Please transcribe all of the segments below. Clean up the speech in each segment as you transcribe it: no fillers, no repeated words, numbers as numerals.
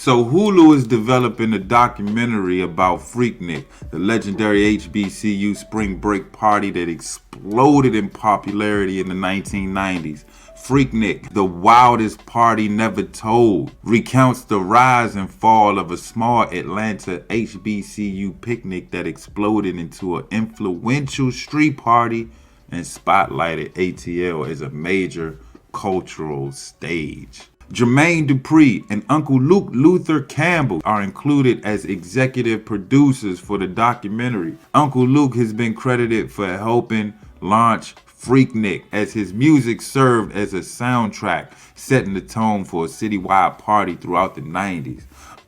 So Hulu is developing a documentary about Freaknik, the legendary HBCU spring break party that exploded in popularity in the 1990s. Freaknik, the Wildest Party Never Told, recounts the rise and fall of a small Atlanta HBCU picnic that exploded into an influential street party and spotlighted ATL as a major cultural stage. Jermaine Dupri and Uncle Luke Luther Campbell are included as executive producers for the documentary. Uncle Luke has been credited for helping launch Freaknik, as his music served as a soundtrack, setting the tone for a citywide party throughout the 90s.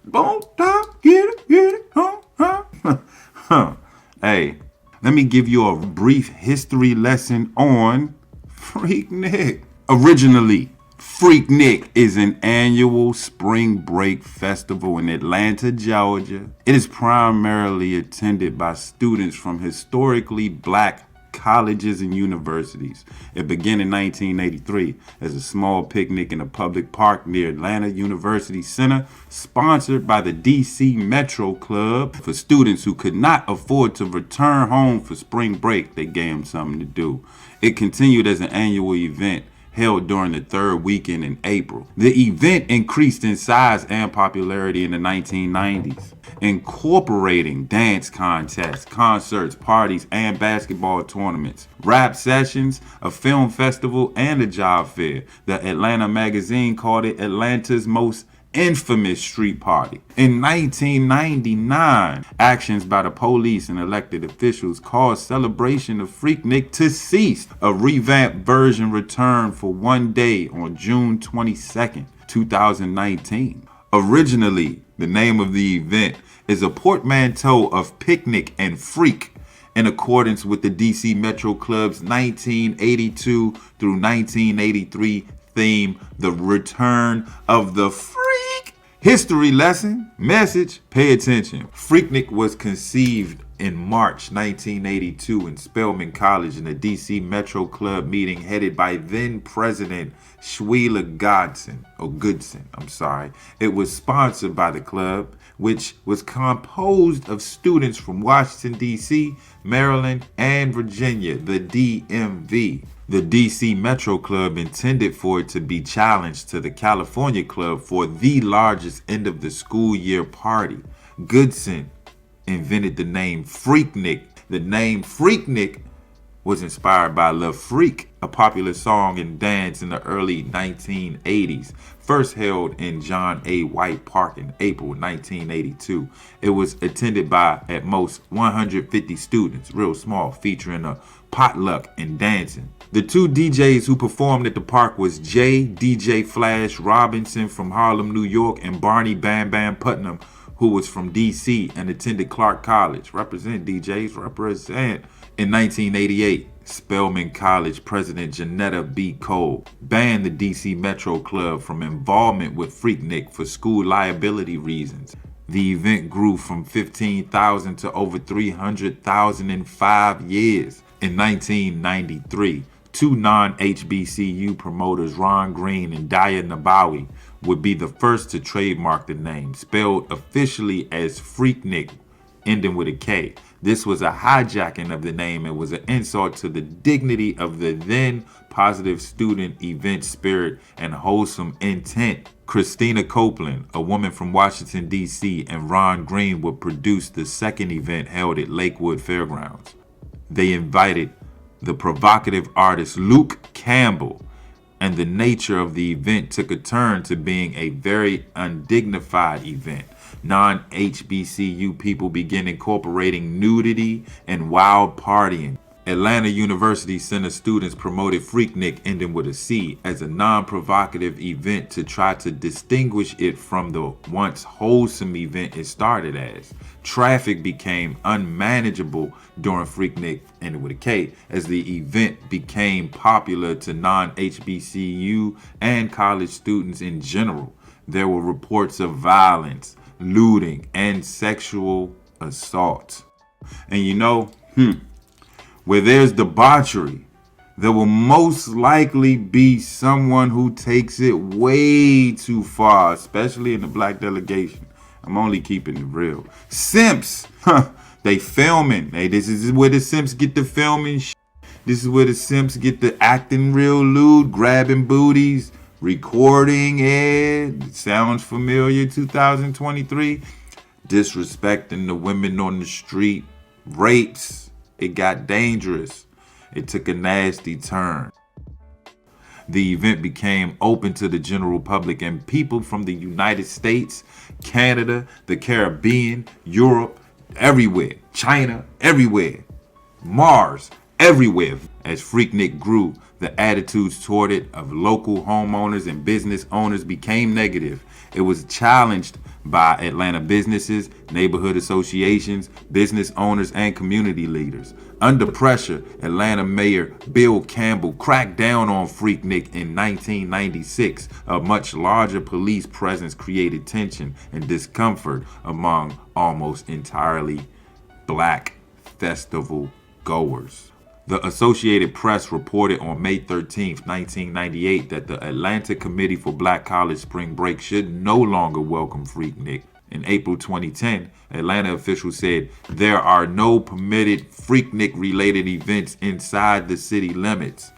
Boom, top, get it, huh? Hey, let me give you a brief history lesson on Freaknik. Originally, Freaknik is an annual spring break festival in Atlanta, Georgia. It is primarily attended by students from historically black colleges and universities. It began in 1983 as a small picnic in a public park near Atlanta University Center, sponsored by the DC Metro Club. For students who could not afford to return home for spring break, they gave them something to do. It continued as an annual event held during the third weekend in April. The event increased in size and popularity in the 1990s, incorporating dance contests, concerts, parties, and basketball tournaments, rap sessions, a film festival, and a job fair. The Atlanta magazine called it Atlanta's most infamous street party. In 1999, actions by the police and elected officials caused celebration of Freaknik to cease. A revamped version returned for one day on June 22nd, 2019. Originally, the name of the event is a portmanteau of picnic and freak, in accordance with the DC Metro Club's 1982 through 1983 theme, The Return of the Freak. History lesson, message, pay attention. Freaknik was conceived in March 1982 in Spelman College in a DC Metro Club meeting headed by then President Schuyler Goodson. It was sponsored by the club, which was composed of students from Washington, D.C., Maryland, and Virginia, the DMV. The DC Metro Club intended for it to be challenged to the California Club for the largest end of the school year party. Goodson invented the name Freaknik. The name Freaknik was inspired by Le Freak, a popular song and dance in the early 1980s, first held in John A. White Park in April 1982. It was attended by at most 150 students, real small, featuring a potluck and dancing. The two DJs who performed at the park was DJ Flash Robinson from Harlem, New York, and Barney Bam Bam Putnam, who was from DC and attended Clark College. Represent, DJs, represent. In 1988, Spelman College President Janetta B. Kool banned the DC Metro Club from involvement with Freaknik for school liability reasons. The event grew from 15,000 to over 300,000 in 5 years. In 1993, two non-HBCU promoters, Ron Green and Daya Nabawi, would be the first to trademark the name, spelled officially as Freaknik, ending with a K. This was a hijacking of the name and was an insult to the dignity of the then positive student event spirit and wholesome intent. Christina Copeland, a woman from Washington, D.C., and Ron Green would produce the second event held at Lakewood Fairgrounds. They invited the provocative artist Luke Campbell, and the nature of the event took a turn to being a very undignified event. Non-HBCU people began incorporating nudity and wild partying. Atlanta University Center students promoted Freaknik, ending with a C, as a non-provocative event to try to distinguish it from the once wholesome event it started as. Traffic became unmanageable during Freaknik, ending with a K, as the event became popular to non-HBCU and college students in general. There were reports of violence, looting, and sexual assault. And you know, where there's debauchery, there will most likely be someone who takes it way too far, especially in the black delegation. I'm only keeping it real. Simps, they filming. Hey, this is where the simps get the filming. This is where the simps get the acting real lewd, grabbing booties, recording it. Sounds familiar, 2023. Disrespecting the women on the street. Rapes. It got dangerous. It took a nasty turn. The event became open to the general public, and people from the United States, Canada, the Caribbean, Europe, everywhere, China, everywhere, Mars, everywhere. As Freaknik grew, the attitudes toward it of local homeowners and business owners became negative. It was challenged by Atlanta businesses, neighborhood associations, business owners, and community leaders. Under pressure, Atlanta Mayor Bill Campbell cracked down on Freaknik in 1996. A much larger police presence created tension and discomfort among almost entirely black festival goers. The Associated Press reported on May 13, 1998, that the Atlanta Committee for Black College Spring Break should no longer welcome Freaknik. In April 2010, Atlanta officials said there are no permitted Freaknik-related events inside the city limits.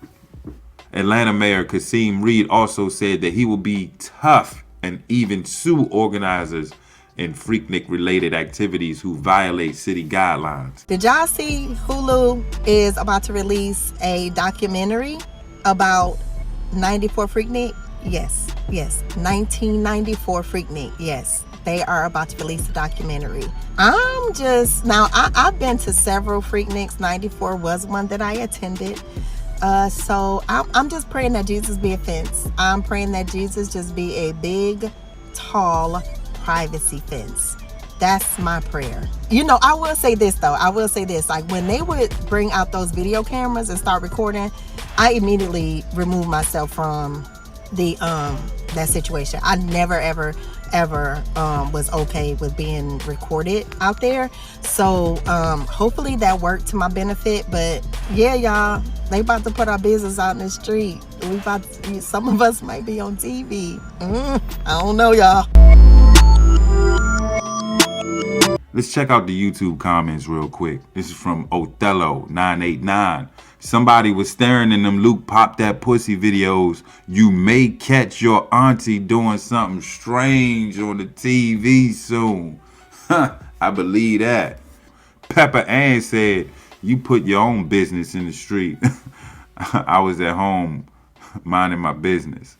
Atlanta Mayor Kasim Reed also said that he will be tough and even sue organizers in Freaknik-related activities who violate city guidelines. Did y'all see Hulu is about to release a documentary about 94 Freaknik? Yes. 1994 Freaknik, yes. They are about to release a documentary. I've been to several Freakniks. 94 was one that I attended. So I'm just praying that Jesus be a fence. I'm praying that Jesus just be a big, tall privacy fence. That's my prayer. You know, I will say this though. Like when they would bring out those video cameras and start recording, I immediately removed myself from the that situation. I never ever was okay with being recorded out there. So hopefully that worked to my benefit. But yeah, y'all, they about to put our business out in the street. Some of us might be on TV. I don't know, y'all. Let's check out the YouTube comments real quick. This is from Othello989. Somebody was staring in them Luke Pop That Pussy videos. You may catch your auntie doing something strange on the TV soon. I believe that. Pepper Ann said, you put your own business in the street. I was at home minding my business.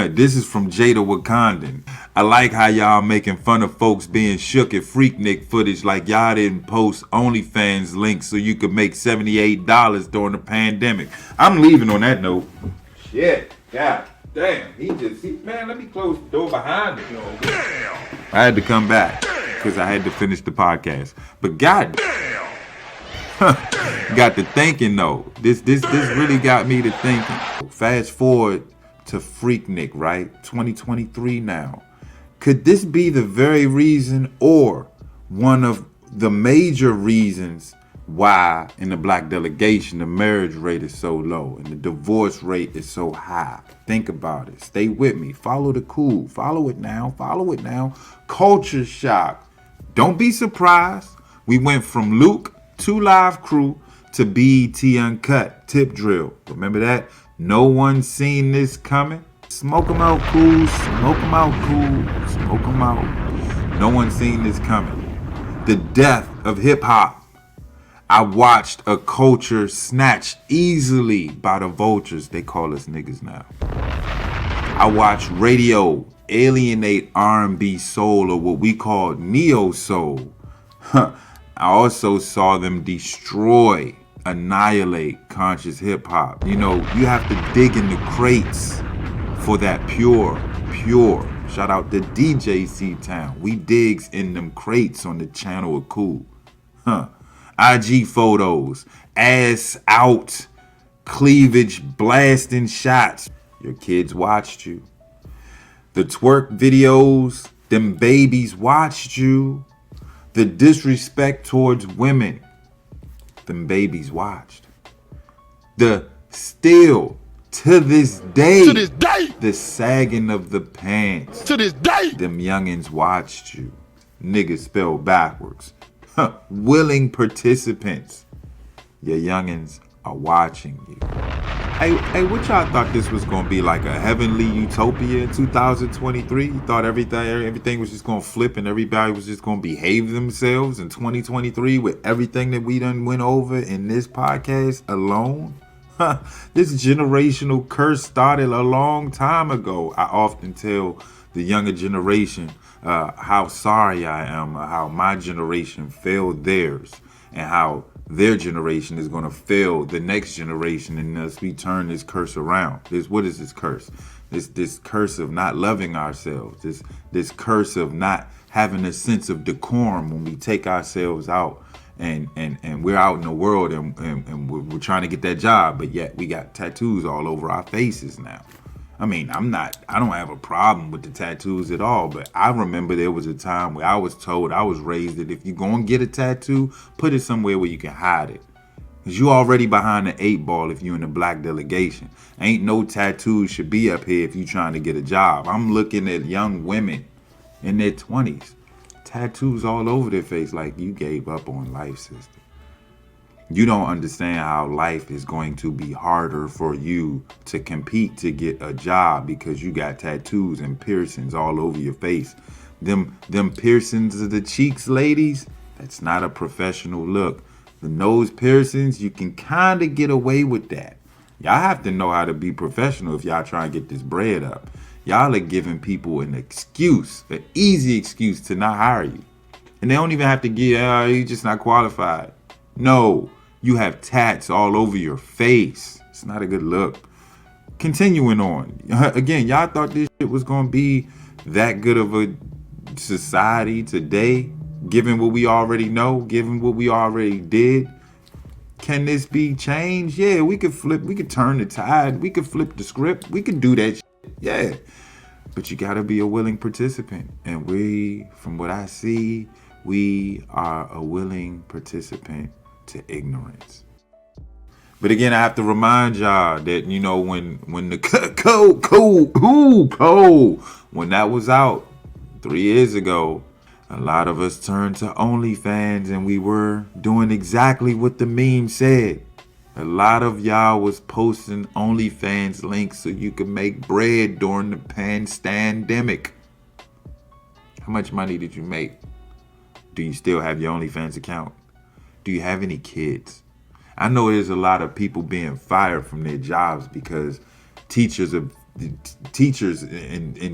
This is from Jada Wakandan. I like how y'all making fun of folks being shook at Freaknik footage like y'all didn't post OnlyFans links so you could make $78 during the pandemic. I'm leaving on that note. Shit, god damn. Man, let me close the door behind me. Damn. I had to come back because I had to finish the podcast. But god damn. Got to thinking though. This really got me to thinking. Fast forward to Freaknik, right? 2023 now. Could this be the very reason or one of the major reasons why in the black delegation the marriage rate is so low and the divorce rate is so high? Think about it. Stay with me. Follow the Kool. Follow it now. Culture shock. Don't be surprised. We went from Luke to Live Crew to BET Uncut Tip Drill. Remember that? No one seen this coming. Smoke 'em out, Kool. Smoke 'em out, Kool. Smoke 'em out. No one seen this coming. The death of hip hop. I watched a culture snatched easily by the vultures. They call us niggas now. I watched radio alienate R&B soul, or what we call neo soul. I also saw them destroy, annihilate conscious hip hop. You know, you have to dig in the crates for that pure. Shout out to DJ C-Town. We digs in them crates on the channel of Kool. IG photos, ass out, cleavage blasting shots. Your kids watched you. The twerk videos, them babies watched you. The disrespect towards women, them babies watched. The still, to this day, the sagging of the pants, to this day, them youngins watched you. Niggas spelled backwards. Willing participants, your youngins are watching you. Hey, what y'all thought this was gonna be, like a heavenly utopia in 2023? You thought everything was just gonna flip and everybody was just gonna behave themselves in 2023 with everything that we done went over in this podcast alone? This generational curse started a long time ago. I often tell the younger generation how sorry I am, how my generation failed theirs, and how their generation is going to fail the next generation unless we turn this curse around. What is this curse? This curse of not loving ourselves. This curse of not having a sense of decorum when we take ourselves out and we're out in the world and we're trying to get that job, but yet we got tattoos all over our faces now. I mean, I don't have a problem with the tattoos at all, but I remember there was a time where I was raised that if you're going to get a tattoo, put it somewhere where you can hide it. Because you already behind the 8 ball if you're in the black delegation. Ain't no tattoos should be up here if you're trying to get a job. I'm looking at young women in their 20s, tattoos all over their face like you gave up on life, sister. You don't understand how life is going to be harder for you to compete to get a job because you got tattoos and piercings all over your face. Them piercings of the cheeks, ladies, that's not a professional look. The nose piercings, you can kind of get away with that. Y'all have to know how to be professional if y'all try and get this bread up. Y'all are giving people an excuse, an easy excuse to not hire you. And they don't even have to give, you're just not qualified. No. You have tats all over your face. It's not a good look. Continuing on. Again, y'all thought this shit was going to be that good of a society today, given what we already know, given what we already did. Can this be changed? Yeah, we could turn the tide. We could flip the script. We could do that shit. Yeah. But you got to be a willing participant. And we, from what I see, we are a willing participant to ignorance. But again, I have to remind y'all that, you know, when the Kool, when that was out 3 years ago, a lot of us turned to OnlyFans and we were doing exactly what the meme said. A lot of y'all was posting OnlyFans links so you could make bread during the pandemic. How much money did you make? Do you still have your OnlyFans account? Do you have any kids? I know there's a lot of people being fired from their jobs because teachers in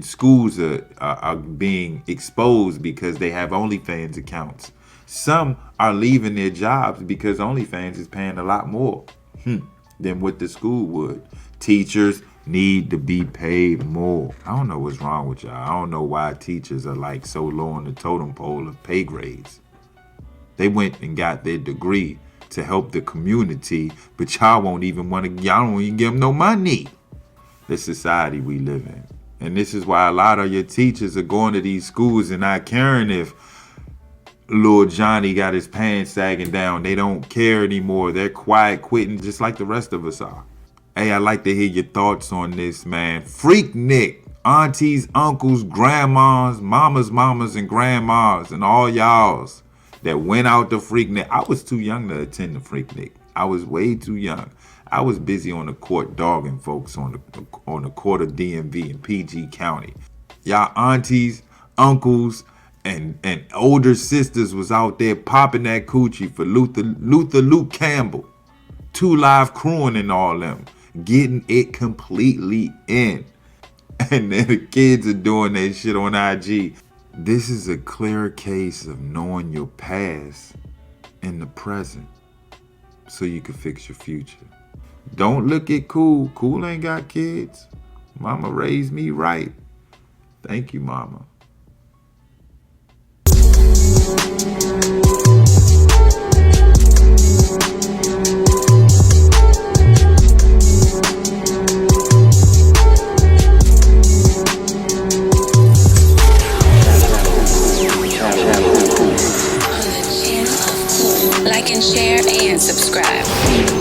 schools are being exposed because they have OnlyFans accounts. Some are leaving their jobs because OnlyFans is paying a lot more than what the school would. Teachers need to be paid more. I don't know what's wrong with y'all. I don't know why teachers are like so low on the totem pole of pay grades. They went and got their degree to help the community, but y'all don't even give them no money. The society we live in. And this is why a lot of your teachers are going to these schools and not caring if little Johnny got his pants sagging down. They don't care anymore. They're quiet quitting just like the rest of us are. Hey, I'd like to hear your thoughts on this, man. Freaknik, aunties, uncles, grandmas, mamas, and grandmas, and all y'all's that went out to Freaknik. I was too young to attend the Freaknik. I was way too young. I was busy on the court dogging folks on the court of DMV in PG County. Y'all aunties, uncles, and older sisters was out there popping that coochie for Luke Campbell, 2 Live crewing and all them, getting it completely in. and then the kids are doing that shit on IG. This is a clear case of knowing your past in the present so you can fix your future. Don't look at Kool. Kool ain't got kids. Mama raised me right. Thank you, Mama. Like and share and subscribe.